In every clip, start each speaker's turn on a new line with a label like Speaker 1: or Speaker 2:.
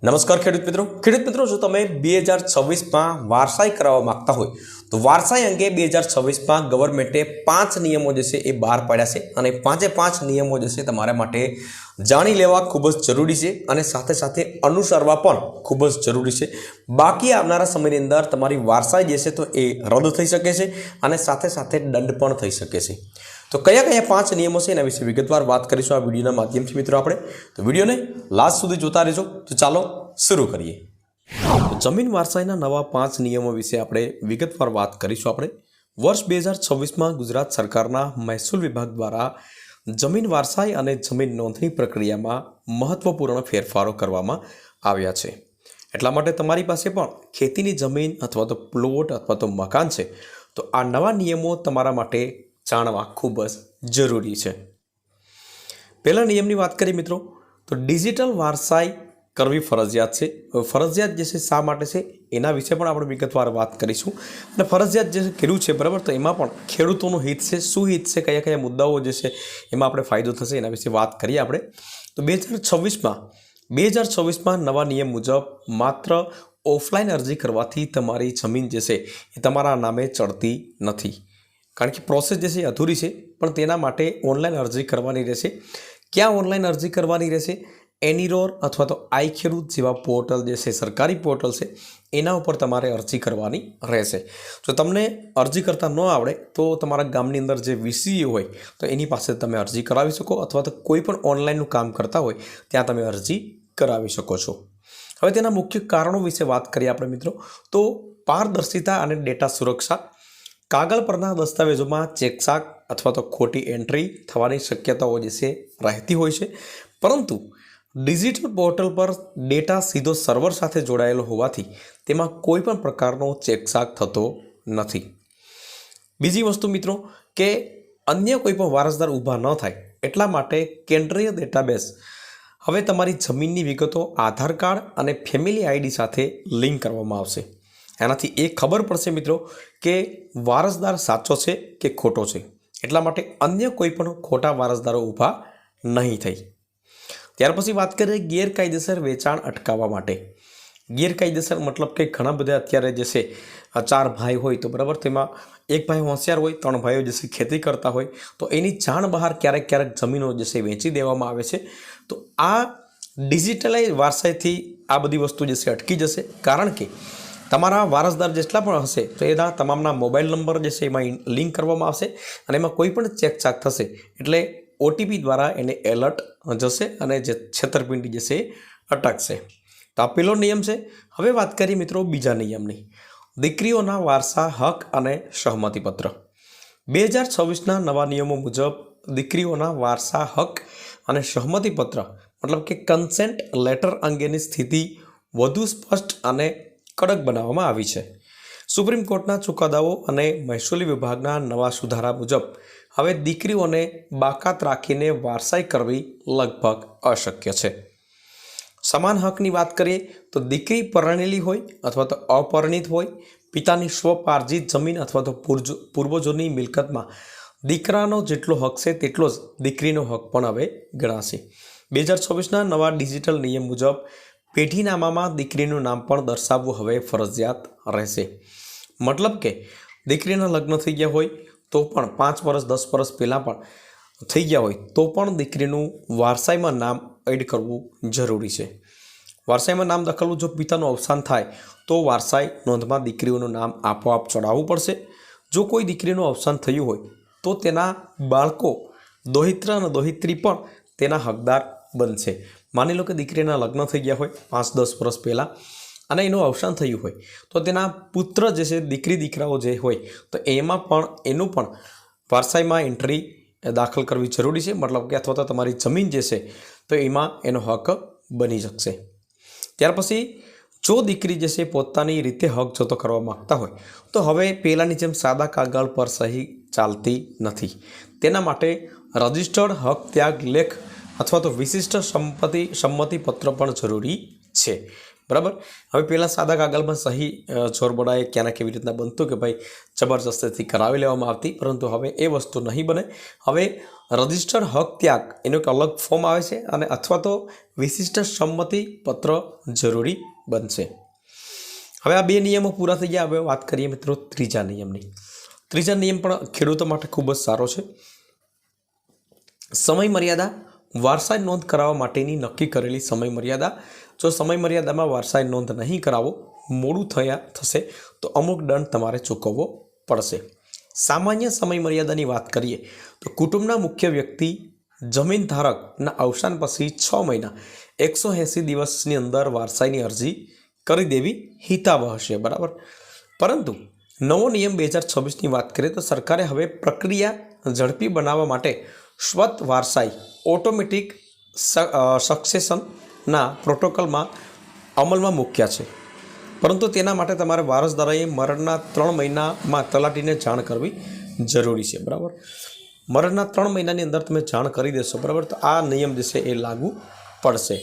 Speaker 1: નમસ્કાર ખેડૂત મિત્રો જો તમે 2026માં વારસાઈ કરાવવા માંગતા હોય તો વારસાઈ અંગે 2026માં ગવર્મેન્ટે 5 નિયમો જે છે એ બહાર પાડ્યા છે અને પાંચે પાંચ નિયમો જે છે તમારા માટે જાણી લેવા ખૂબ જ જરૂરી છે અને સાથે સાથે અનુસરવા પણ ખૂબ જ જરૂરી છે। બાકી આવનારા સમયની અંદર તમારી વારસાઈ જે છે તો એ રદ થઈ શકે છે અને સાથે સાથે દંડ પણ થઈ શકે છે। તો કયા કયા 5 નિયમો છે એના વિશે વિગતવાર વાત કરીશું આ વિડીયોના માધ્યમથી મિત્રો આપણે। તો વિડીયોને લાસ્ટ સુધી જોતા રહેજો। તો ચાલો शुरू करिए। जमीन वारसाईना नवा 5 नियमों विषे आपणे विगतवार बात करीशुं। आपणे वर्ष 2026 में गुजरात सरकारना महसूल विभाग द्वारा जमीन वारसाई अने जमीन नोंधणी प्रक्रिया में महत्वपूर्ण फेरफारों करवामां आव्या छे। एटला माटे तमारी पासे पण खेतीनी जमीन अथवा तो प्लॉट अथवा तो मकान छे तो आ नवा नियमों तमारा माटे जाणवा खूब ज जरूरी छे। पहला नियमनी वात करीए मित्रों तो डिजिटल वारसाई करवी फरजियात है। फरजियात जैसे शा माटे छे एना विषे पण आपणे विगतवार बात करीशुं। अने फरजियात जे कर्युं छे बराबर तो एमां पण खेडूतोनुं हित छे, शुं हित छे, कया कया मुद्दाओ जे छे एमां आपणे फायदो थशे एना विषे बात करीए आपणे। तो 2026 में नवा नियम मुजब मात्र ऑफलाइन अरजी करवाथी तमारी जमीन जे छे ए तमारा नामे चढ़ती नथी, कारण कि प्रोसेस जे छे अधूरी छे पण तेना माटे ऑनलाइन अरजी करवानी रहेशे। क्या ऑनलाइन अरजी करवानी रहेशे? एनीरोर अथवा तो आई खेडूत जेवा पोर्टल जैसे सरकारी पोर्टल से एना पर तमारे अरजी करवानी रहेशे। जो तमने अरजी करता न आवड़े तो तमारा गामनी अंदर जे वीसीए होय तो एनी पासे तमे अरजी करावी शको अथवा तो कोई पण ऑनलाइन काम करता होय त्यां तमे अरजी करावी शको छो। हवे तेना मुख्य कारणों विषे बात करीए आपणे मित्रों तो पारदर्शिता अने डेटा सुरक्षा। कागळ परना दस्तावेजोमां चेकसाक अथवा तो खोटी एंट्री थवानी शक्यताओ जे छे रहती होय छे, परंतु डिजिटल पोर्टल पर डेटा सीधो सर्वर साथे जोड़ायेलो होवाथी तेमां कोईपण प्रकारनो चेकसाक थतो नथी। बीजी वस्तु मित्रों के अन्य कोईपण वारसदार ऊभा न थाय एटला माटे केंद्रीय डेटाबेस हवे तमारी जमीननी विगतो आधार कार्ड अने फेमिली आईडी साथे लिंक करवामां आवशे। एनाथी ए खबर पड़शे मित्रों के वारसदार साचो छे के खोटो छे, एटला माटे अन्य कोईपण खोटा वारसदारो ऊभा नहीं थाय। त्यार पछी बात करिए गैरकायदेसर वेचाण अटकाववा माटे। गैरकायदेसर मतलब के घणा बधा अत्यारे जे छे 4 भाई होय तो बराबर तेमां एक भाई होशियार होय, 3 भाईओ जे छे खेती करता होय तो एनी जाण बहार क्यारेक क्यारेक जमीनो जे छे वेची देवामां आवे छे। तो आ डिजिटलाइज वारसाईथी आ बधी वस्तु जे छे अटकी जशे, कारण के तमारा वारसदार जेटला पण हशे तो एना तमामना मोबाइल नंबर जे छे एमां लिंक करवामां आवशे अने एमां कोई पण चेकचाक थशे एटले ओटीपी द्वारा एने एलर्ट जशे अने जे छेतरपिंडी जशे अटकशे। तो आ पहेलो नियम छे। हवे बात करीए मित्रों बीजा नियमनी, दीकरीओना वारसा हक अने सहमतिपत्र। 2026ना नवा नियमों मुजब दीकरीओना वारसा हक अने सहमतिपत्र मतलब के कन्सेंट लेटर अंगेनी स्थिति वधु स्पष्ट अने कड़क बनाववामां आवी छे। सुप्रीम कोर्टना चुकादाओ अने महसूली विभागना नवा सुधारा मुजब हवे दीकरीओने बाकात राखीने वारसाई करवी लगभग अशक्य छे। समान हकनी बात करिए तो दीकरी परणेली होय अथवा तो अपरिणित होय, पितानी स्वपार्जित जमीन अथवा तो पूर्वजोनी मिलकतमां दीकरानो जेटलो हक छे तेटलो ज दीकरीनो हक पण हवे गणाशे। 2026ना नवा डिजिटल नियम मुजब पेढीनामामां दीकरीनुं नाम पण दर्शावવું हवे फरजियात रहेशे। मतलब के दीकरीना लग्न थई गया होय तो पण 5 वर्ष 10 वर्ष पहला पण थई गया होय तो पण दीकरीनुं वारसाईमां नाम एड करवुं जरूरी छे। वारसाईमां नाम दखलवुं जो पितानुं अवसान थाय तो वारसाई नोंधमां दीकरीओनुं नाम आपोआप चढ़ाववुं पड़शे। जो कोई दीकरीनुं अवसान थयुं होय तो तेना बाळको दोहित्र अने दोहित्री पण तेना हकदार बनशे। मानी लो के दीकरीना लग्न थई गया होय 5-10 वर्ष पहला अने एनुं अवसान थयुं होय तो तेना पुत्र जे छे दीकरी दीकराओ जे होय तो एमां पण एनुं पण वारसाईमां एंट्री दाखल करवी जरूरी छे। मतलब के अथवा तो तमारी जमीन जे छे तो एमां एनो हक बनी शकशे। त्यार पछी जो दीकरी जे छे पोतानी रीते हक जतो करवा मांगता होय तो हवे पहेलानी जेम सादा कागळ पर सही चालती नथी। तेना माटे रजिस्टर्ड हक त्याग लेख अथवा तो विशिष्ट संमति पत्र पण जरूरी छे। બરાબર. હવે પહેલાં સાદા કાગળમાં સહી જોર બડાએ ક્યાંના કેવી રીતના બનતું કે ભાઈ જબરજસ્તીથી કરાવી લેવામાં આવતી, પરંતુ હવે એ વસ્તુ નહીં બને. હવે રજિસ્ટર હક ત્યાગ એનું એક અલગ ફોર્મ આવે છે અને અથવા તો વિશિષ્ટ સંમતિ પત્ર જરૂરી બનશે. હવે આ 2 નિયમો પૂરા થઈ ગયા. હવે વાત કરીએ મિત્રો ત્રીજા નિયમની. ત્રીજા નિયમ પણ ખેડૂતો માટે ખૂબ જ સારો છે. સમય મર્યાદા. વારસાઈ નોંધ કરાવવા માટેની નક્કી કરેલી સમય મર્યાદા. જો સમય મર્યાદામાં વારસાઈ નોંધ નહીં કરાવો, મોડું થશે તો અમુક દંડ તમારે ચૂકવવો પડશે. સામાન્ય સમય મર્યાદાની વાત કરીએ તો કુટુંબના મુખ્ય વ્યક્તિ જમીન ધારકના અવસાન પછી 6 મહિના 180 દિવસની અંદર વારસાઈની અરજી કરી દેવી હિતાવહ છે. બરાબર. પરંતુ નવો નિયમ 2026ની વાત કરીએ તો સરકારે હવે પ્રક્રિયા ઝડપી બનાવવા માટે સ્વત વારસાઈ ઓટોમેટિક સક્સેશનના પ્રોટોકોલમાં અમલમાં મૂક્યા છે. પરંતુ તેના માટે તમારે વારસદારોએ મરણના 3 મહિનામાં તલાટીને જાણ કરવી જરૂરી છે. બરાબર. મરણના 3 મહિનાની અંદર તમે જાણ કરી દેશો, બરાબર, તો આ નિયમ જે છે એ લાગુ પડશે.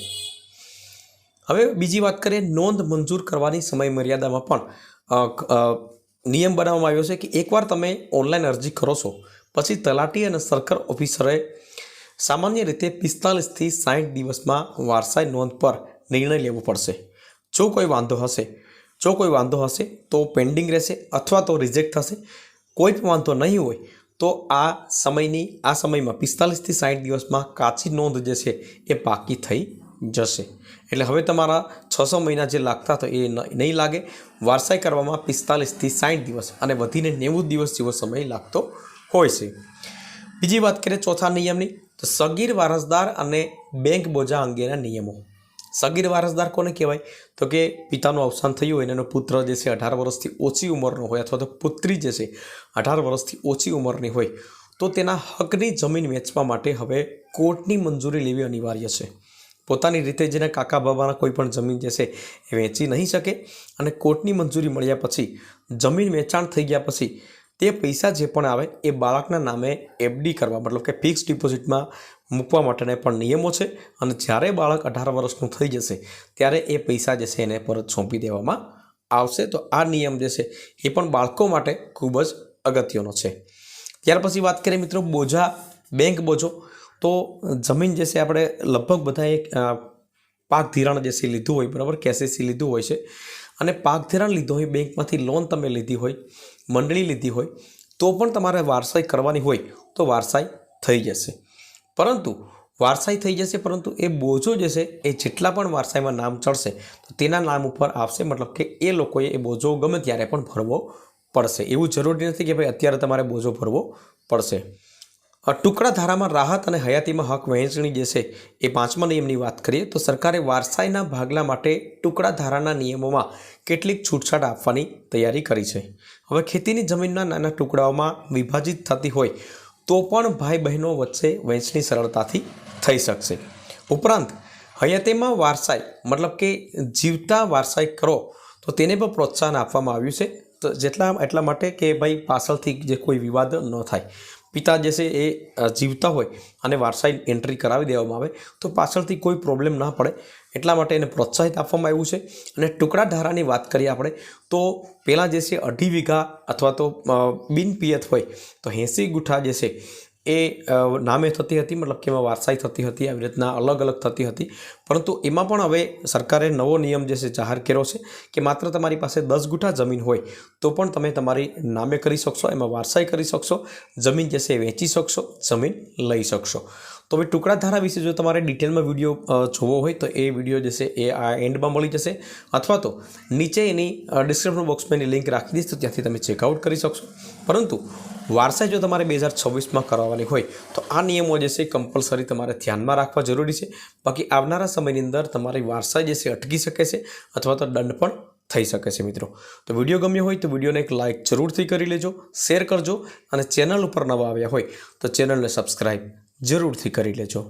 Speaker 1: હવે બીજી વાત કરીએ, નોંધ મંજૂર કરવાની સમય મર્યાદામાં પણ નિયમ બનાવવામાં આવ્યો છે કે એકવાર તમે ઓનલાઈન અરજી કરો છો પછી તલાટી અને સર્કલ ઓફિસરે સામાન્ય રીતે 45થી 60 દિવસમાં વારસાઈ નોંધ પર નિર્ણય લેવો પડશે. જો કોઈ વાંધો હશે તો પેન્ડિંગ રહેશે અથવા તો રિજેક્ટ થશે. કોઈ પણ વાંધો નહીં હોય તો આ સમયમાં 45થી 60 દિવસમાં કાચી નોંધ જે છે એ પાકી થઈ જશે. એટલે હવે તમારા 600 મહિના જે લાગતા તો એ નહીં લાગે. વારસાઈ કરવામાં 45થી 60 દિવસ અને વધીને 90 દિવસ જેવો સમય લાગતો હોય છે. બીજી વાત કરીએ ચોથા નિયમની તો સગીર વારસદાર અને બેંક બોજા અંગેના નિયમો. સગીર વારસદાર કોને કહેવાય? તો કે પિતાનું અવસાન થયું હોય અને એનો પુત્ર જે છે 18 વર્ષથી ઓછી ઉંમરનો હોય અથવા તો પુત્રી જે છે 18 વર્ષથી ઓછી ઉંમરની હોય તો તેના હકની જમીન વેચવા માટે હવે કોર્ટની મંજૂરી લેવી અનિવાર્ય છે. પોતાની રીતે જેના કાકા બાબાના કોઈ પણ જમીન જે છે એ વેચી નહીં શકે અને કોર્ટની મંજૂરી મળ્યા પછી જમીન વેચાણ થઈ ગયા પછી તે પૈસા જે પણ આવે એ બાળકના નામે એફડી કરવા મતલબ કે ફિક્સ ડિપોઝિટમાં મૂકવા માટેના પણ નિયમો છે. અને જ્યારે બાળક 18 વર્ષનું થઈ જશે ત્યારે એ પૈસા જે છે એને પરત સોંપી દેવામાં આવશે. તો આ નિયમ જે છે એ પણ બાળકો માટે ખૂબ જ અગત્યનો છે. ત્યાર પછી વાત કરીએ મિત્રો બેંક બોજો. તો જમીન જે છે આપણે લગભગ બધાએ પાક ધિરાણ જે છે લીધું હોય, બરાબર, કેસીસી લીધું હોય છે અને પાક ધિરાણ લીધું હોય, બેંકમાંથી લોન તમે લીધી હોય, મંડળી લીધી હોય તો પણ તમારે વારસાઈ કરવાની હોય તો વારસાઈ થઈ જશે. પરંતુ એ બોજો જે છે એ જેટલા પણ વારસાઈમાં નામ ચડશે તો તેના નામ ઉપર આવશે. મતલબ કે એ લોકોએ એ બોજો ગમે ત્યારે પણ ભરવો પડશે. એવું જરૂરી નથી કે ભાઈ અત્યારે તમારે બોજો ભરવો પડશે. ટુકડા ધારામાં રાહત અને હયાતીમાં હક વહેંચણી જે છે એ 5મા નિયમની વાત કરીએ તો સરકારે વારસાઈના ભાગલા માટે ટુકડા ધારાના નિયમોમાં કેટલીક છૂટછાટ આપવાની તૈયારી કરી છે. હવે ખેતીની જમીનના નાના ટુકડાઓમાં વિભાજિત થતી હોય તો પણ ભાઈ બહેનો વચ્ચે વહેંચણી સરળતાથી થઈ શકશે. ઉપરાંત હયાતીમાં વારસાઈ મતલબ કે જીવતા વારસાઈ કરો તો તેને પણ પ્રોત્સાહન આપવામાં આવ્યું છે. તો એટલા માટે કે ભાઈ પાછળથી જે કોઈ વિવાદ ન થાય. પિતા જે છે એ જીવતા હોય અને વારસાઈ એન્ટ્રી કરાવી દેવામાં આવે તો પાછળથી કોઈ પ્રોબ્લેમ ના પડે એટલા માટે એને પ્રોત્સાહિત આપવામાં આવ્યું છે. અને ટુકડા ધારાની વાત કરીએ આપણે તો પહેલાં જે છે 2.5 વીઘા અથવા તો બિનપિયત હોય તો 80 ગુઠા જે છે એ નામે થતી હતી, મતલબ કે એમાં વારસાઈ થતી હતી, આવી રીતના અલગ અલગ થતી હતી. પરંતુ એમાં પણ હવે સરકારે નવો નિયમ જે છે જાહેર કર્યો છે કે માત્ર તમારી પાસે 10 ગુઠા જમીન હોય તો પણ તમે તમારી નામે કરી શકશો, એમાં વારસાઈ કરી શકશો, જમીન જે છે એ વેચી શકશો, જમીન લઈ શકશો. તો હવે ટુકડા ધારા વિશે જો તમારે ડિટેલમાં વિડીયો જોવો હોય તો એ વિડીયો જે છે એ આ એન્ડમાં મળી જશે અથવા તો નીચે એની ડિસ્ક્રિપ્શન બોક્સમાં એની લિંક રાખી દઈશ તો ત્યાંથી તમે ચેકઆઉટ કરી શકશો. પરંતુ વારસાઈ જો તમારે 2026માં કરાવવાની હોય તો આ નિયમો જે છે કમ્પલસરી તમારે ધ્યાનમાં રાખવા જરૂરી છે. બાકી આવનારા સમયની અંદર તમારી વારસાઈ જે છે અટકી શકે છે અથવા તો દંડ પણ થઈ શકે છે. મિત્રો તો વિડીયો ગમ્યો હોય તો વિડીયોને એક લાઇક જરૂરથી કરી લેજો, શેર કરજો અને ચેનલ ઉપર નવા આવ્યા હોય તો ચેનલને સબસ્ક્રાઈબ જરૂરથી કરી લેજો.